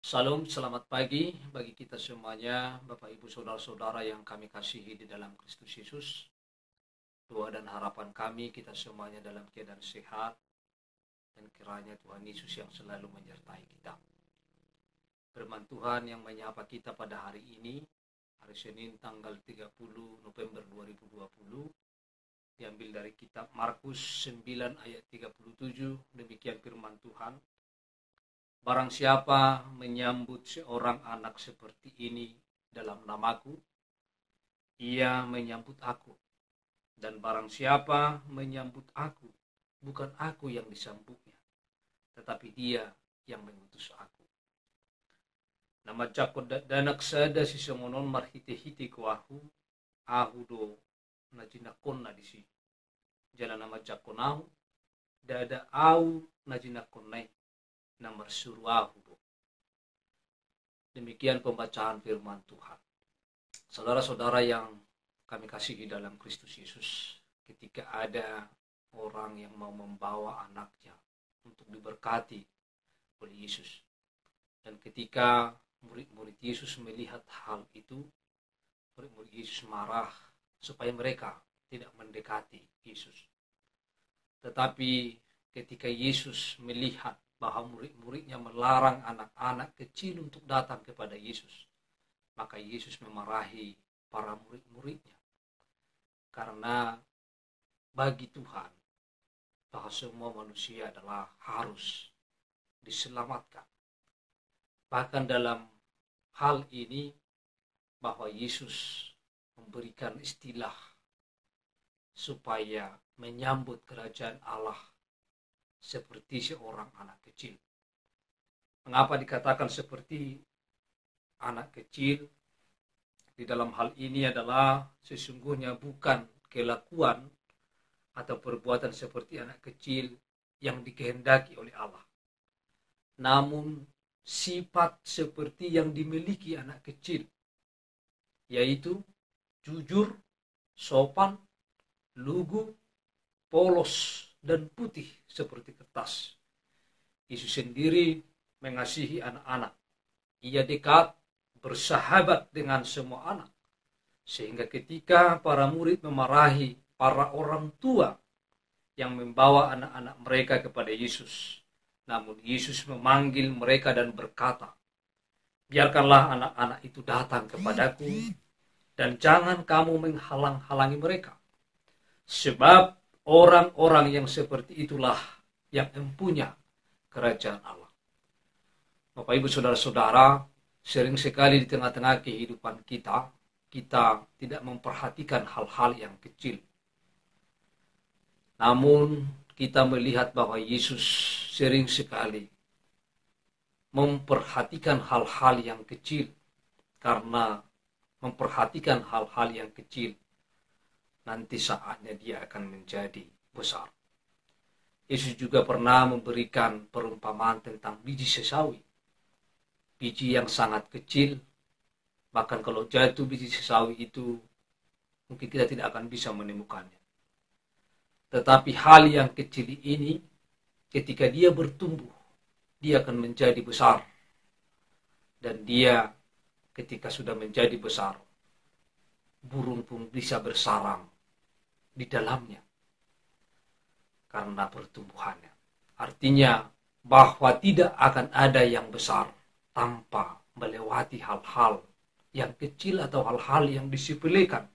Salam, selamat pagi bagi kita semuanya, Bapak Ibu Saudara-saudara yang kami kasihi di dalam Kristus Yesus. Doa dan harapan kami kita semuanya dalam keadaan sehat, dan kiranya Tuhan Yesus yang selalu menyertai kita. Firman Tuhan yang menyapa kita pada hari ini, hari Senin tanggal 30 November 2020, diambil dari kitab Markus 9 ayat 37, demikian firman Tuhan. Barang siapa menyambut seorang anak seperti ini dalam namaku, ia menyambut aku. Dan barang siapa menyambut aku, bukan aku yang disambutnya, tetapi dia yang mengutus aku. Nama jakod danak sada si semonon marhite-hite ko ahu do najinakon na disi. Jalan nama jakonahu, dada au najinakon nai. Nomor surwahu. Demikian pembacaan firman Tuhan. Saudara-saudara yang kami kasihi dalam Kristus Yesus, ketika ada orang yang mau membawa anaknya untuk diberkati oleh Yesus, dan ketika murid-murid Yesus melihat hal itu, murid-murid Yesus marah supaya mereka tidak mendekati Yesus. Tetapi ketika Yesus melihat bahwa murid-muridnya melarang anak-anak kecil untuk datang kepada Yesus, maka Yesus memarahi para murid-muridnya. Karena bagi Tuhan, bahwa semua manusia adalah harus diselamatkan. Bahkan dalam hal ini, bahwa Yesus memberikan istilah supaya menyambut kerajaan Allah seperti seorang anak kecil. Mengapa dikatakan seperti anak kecil? Di dalam hal ini adalah sesungguhnya bukan kelakuan atau perbuatan seperti anak kecil yang dikehendaki oleh Allah, namun sifat seperti yang dimiliki anak kecil, yaitu jujur, sopan, lugu, polos, dan putih seperti kertas. Yesus sendiri mengasihi anak-anak. Ia dekat, bersahabat dengan semua anak. Sehingga ketika para murid memarahi para orang tua yang membawa anak-anak mereka kepada Yesus, namun Yesus memanggil mereka dan berkata, biarkanlah anak-anak itu datang kepadaku, dan jangan kamu menghalang-halangi mereka. Sebab orang-orang yang seperti itulah yang mempunyai kerajaan Allah. Bapak Ibu Saudara-saudara, sering sekali di tengah-tengah kehidupan kita tidak memperhatikan hal-hal yang kecil. Namun kita melihat bahwa Yesus sering sekali memperhatikan hal-hal yang kecil, karena memperhatikan hal-hal yang kecil nanti saatnya dia akan menjadi besar. Yesus juga pernah memberikan perumpamaan tentang biji sesawi. Biji yang sangat kecil, bahkan kalau jatuh biji sesawi itu, mungkin kita tidak akan bisa menemukannya. Tetapi hal yang kecil ini, ketika dia bertumbuh, dia akan menjadi besar. Dan dia ketika sudah menjadi besar, burung pun bisa bersarang di dalamnya karena pertumbuhannya. Artinya bahwa tidak akan ada yang besar tanpa melewati hal-hal yang kecil atau hal-hal yang disepelekan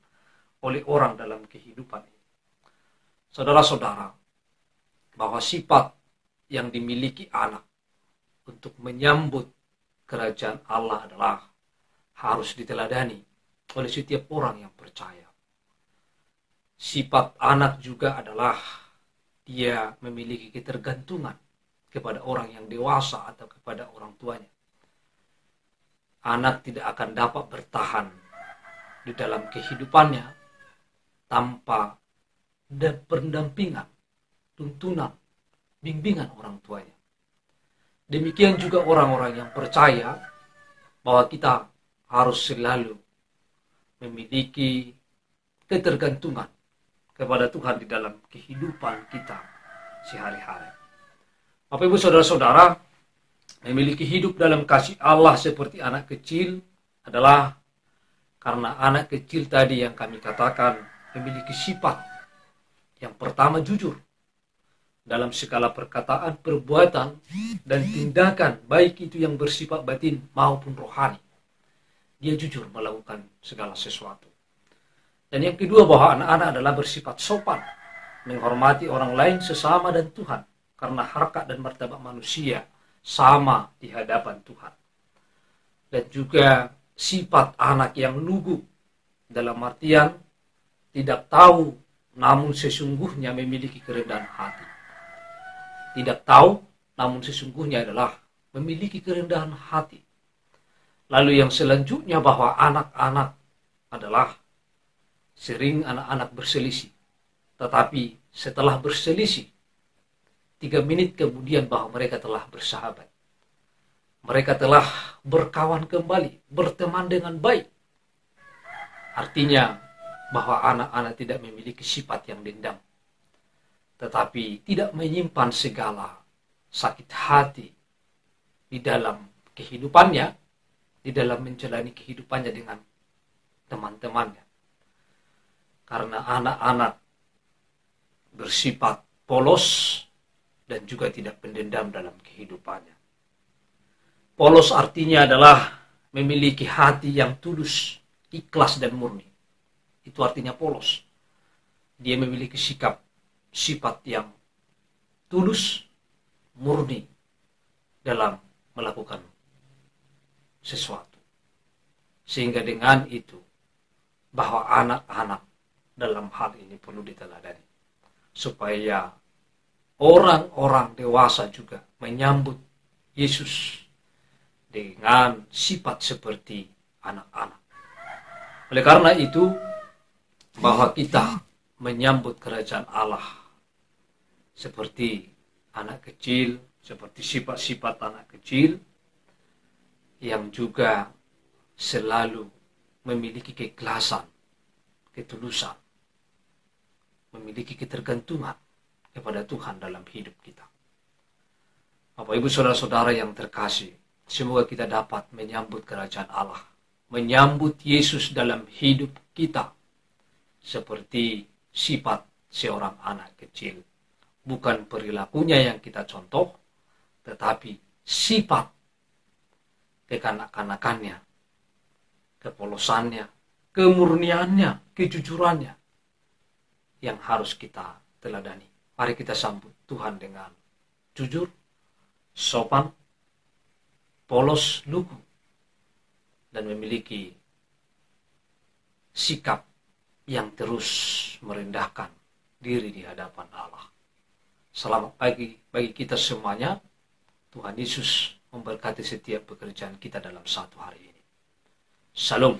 oleh orang dalam kehidupan ini. Saudara-saudara, bahwa sifat yang dimiliki anak untuk menyambut kerajaan Allah adalah harus diteladani oleh setiap orang yang percaya. Sifat anak juga adalah dia memiliki ketergantungan kepada orang yang dewasa atau kepada orang tuanya. Anak tidak akan dapat bertahan di dalam kehidupannya tanpa pendampingan, tuntunan, bimbingan orang tuanya. Demikian juga orang-orang yang percaya bahwa kita harus selalu memiliki ketergantungan kepada Tuhan di dalam kehidupan kita sehari-hari. Bapak Ibu Saudara-saudara, memiliki hidup dalam kasih Allah seperti anak kecil adalah karena anak kecil tadi yang kami katakan memiliki sifat yang pertama jujur dalam segala perkataan, perbuatan, dan tindakan, baik itu yang bersifat batin maupun rohani. Dia jujur melakukan segala sesuatu. Dan yang kedua, bahwa anak-anak adalah bersifat sopan, menghormati orang lain sesama dan Tuhan, karena harkat dan martabat manusia sama di hadapan Tuhan. Dan juga sifat anak yang lugu, dalam artian tidak tahu namun sesungguhnya memiliki kerendahan hati. Tidak tahu namun sesungguhnya adalah memiliki kerendahan hati. Lalu yang selanjutnya, bahwa anak-anak adalah sering anak-anak berselisih. Tetapi setelah berselisih, 3 menit kemudian bahwa mereka telah bersahabat. Mereka telah berkawan kembali, berteman dengan baik. Artinya bahwa anak-anak tidak memiliki sifat yang dendam, tetapi tidak menyimpan segala sakit hati di dalam kehidupannya, di dalam menjalani kehidupannya dengan teman-temannya. Karena anak-anak bersifat polos dan juga tidak pendendam dalam kehidupannya. Polos artinya adalah memiliki hati yang tulus, ikhlas dan murni. Itu artinya polos. Dia memiliki sifat yang tulus, murni dalam melakukan sesuatu. Sehingga dengan itu, bahwa anak-anak dalam hal ini perlu diteladani. Supaya orang-orang dewasa juga menyambut Yesus dengan sifat seperti anak-anak. Oleh karena itu, bahwa kita menyambut kerajaan Allah seperti anak kecil, seperti sifat-sifat anak kecil yang juga selalu memiliki keikhlasan, ketulusan, memiliki ketergantungan kepada Tuhan dalam hidup kita. Bapak Ibu saudara-saudara yang terkasih, semoga kita dapat menyambut kerajaan Allah, menyambut Yesus dalam hidup kita seperti sifat seorang anak kecil. Bukan perilakunya yang kita contoh, tetapi sifat kekanak-kanakannya, kepolosannya, kemurniannya, kejujurannya yang harus kita teladani. Mari kita sambut Tuhan dengan jujur, sopan, polos, lugu, dan memiliki sikap yang terus merendahkan diri di hadapan Allah. Selamat pagi bagi kita semuanya. Tuhan Yesus memberkati setiap pekerjaan kita dalam satu hari ini. Shalom.